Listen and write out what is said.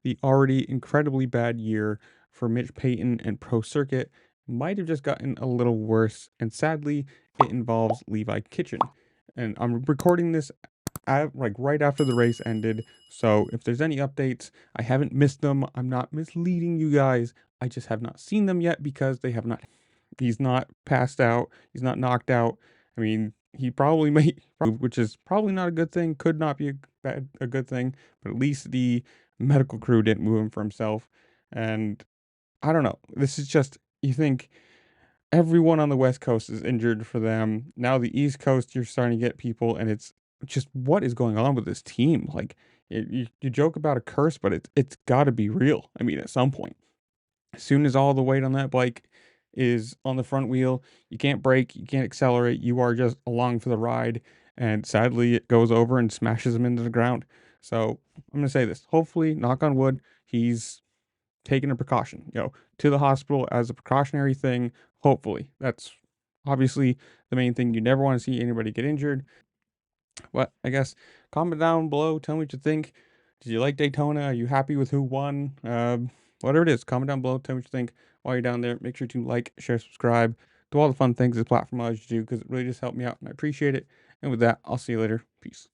the already incredibly bad year for Mitch Payton and Pro Circuit might have just gotten a little worse, and sadly, it involves Levi Kitchen. And I'm recording this like right after the race ended, so if there's any updates, I haven't missed them. I'm not misleading you guys. I just have not seen them yet because they have not. He's not passed out. He's not knocked out. I mean, he probably may, which is probably not a good thing. Could not be a good thing. But at least the medical crew didn't move him for himself. And I don't know. This is just, you think everyone on the West Coast is injured for them. Now the East Coast, you're starting to get people, and it's just what is going on with this team? Like, you joke about a curse, but it's got to be real. I mean, at some point, as soon as all the weight on that bike is on the front wheel, you can't brake, you can't accelerate, you are just along for the ride. And sadly, it goes over and smashes him into the ground. So I'm gonna say this. Hopefully, knock on wood, he's taking a precaution, to the hospital as a precautionary thing. Hopefully, that's obviously the main thing. You never want to see anybody get injured. But I guess comment down below. Tell me what you think. Did you like Daytona? Are you happy with who won? Whatever it is, comment down below. Tell me what you think. While you're down there, make sure to like, share, subscribe, do all the fun things this platform allows you to do because it really just helped me out and I appreciate it. And with that, I'll see you later. Peace.